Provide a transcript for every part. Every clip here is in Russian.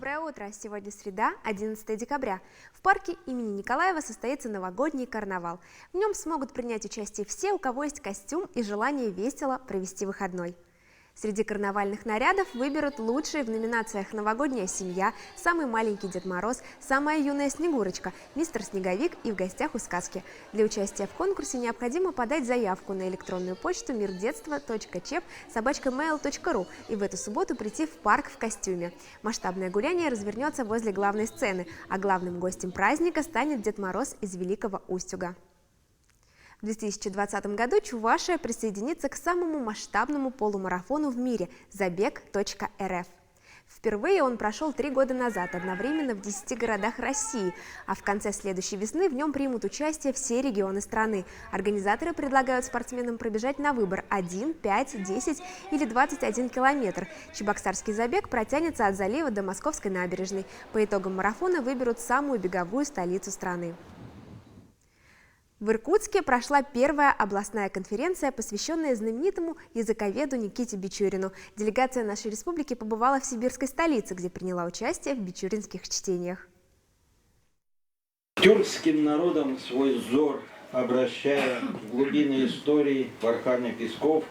Доброе утро! Сегодня среда, 11 декабря. В парке имени Николаева состоится новогодний карнавал. В нем смогут принять участие все, у кого есть костюм и желание весело провести выходной. Среди карнавальных нарядов выберут лучшие в номинациях «Новогодняя семья», «Самый маленький Дед Мороз», «Самая юная Снегурочка», «Мистер Снеговик» и «В гостях у сказки». Для участия в конкурсе необходимо подать заявку на электронную почту mirdetstva.chep@mail.ru и в эту субботу прийти в парк в костюме. Масштабное гуляние развернется возле главной сцены, а главным гостем праздника станет Дед Мороз из Великого Устюга. В 2020 году Чувашия присоединится к самому масштабному полумарафону в мире – Забег.рф. Впервые он прошел 3 года назад, одновременно в 10 городах России, а в конце следующей весны в нем примут участие все регионы страны. Организаторы предлагают спортсменам пробежать на выбор 1, 5, 10 или 21 километр. Чебоксарский забег протянется от залива до Московской набережной. По итогам марафона выберут самую беговую столицу страны. В Иркутске прошла первая областная конференция, посвященная знаменитому языковеду Никите Бичурину. Делегация нашей республики побывала в сибирской столице, где приняла участие в бичуринских чтениях. Тюркским народом свой взор обращая в глубины истории, в арханы песков,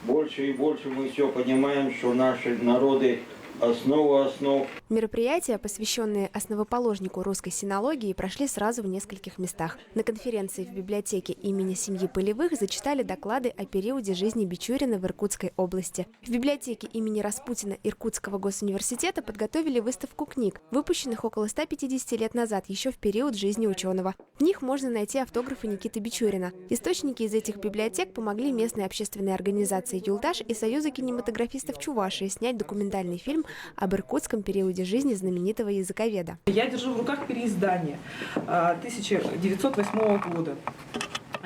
больше и больше мы все понимаем, что наши народы основу основ. Мероприятия, посвященные основоположнику русской синологии, прошли сразу в нескольких местах. На конференции в библиотеке имени семьи Полевых зачитали доклады о периоде жизни Бичурина в Иркутской области. В библиотеке имени Распутина Иркутского госуниверситета подготовили выставку книг, выпущенных около 150 лет назад, еще в период жизни ученого. В них можно найти автографы Никиты Бичурина. Источники из этих библиотек помогли местной общественной организации «Юлдаш» и Союзу кинематографистов Чувашии снять документальный фильм об иркутском периоде жизни знаменитого языковеда. Я держу в руках переиздание 1908 года.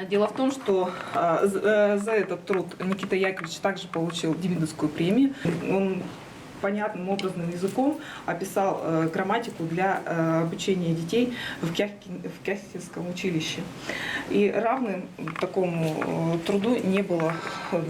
Дело в том, что за этот труд Никита Яковлевич также получил Демидовскую премию. Он понятным образным языком описал грамматику для обучения детей в Кяхтинском училище. И равным такому труду не было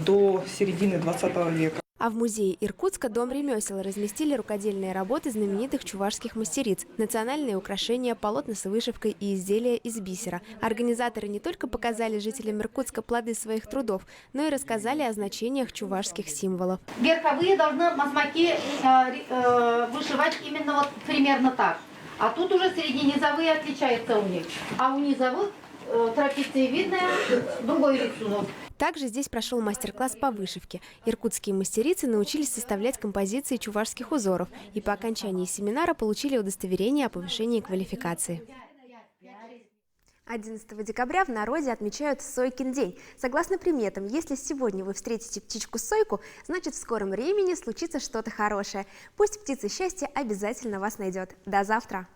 до середины 20 века. А в музее Иркутска «Дом ремесел» разместили рукодельные работы знаменитых чувашских мастериц, национальные украшения, полотна с вышивкой и изделия из бисера. Организаторы не только показали жителям Иркутска плоды своих трудов, но и рассказали о значениях чувашских символов. Верховые должны башмаки вышивать именно вот примерно так. А тут уже средненизовые отличаются у них. А у низовых трапециевидная другой рисунок. Также здесь прошел мастер-класс по вышивке. Иркутские мастерицы научились составлять композиции чувашских узоров и по окончании семинара получили удостоверение о повышении квалификации. 11 декабря в народе отмечают Сойкин день. Согласно приметам, если сегодня вы встретите птичку-сойку, значит в скором времени случится что-то хорошее. Пусть птица счастья обязательно вас найдет. До завтра!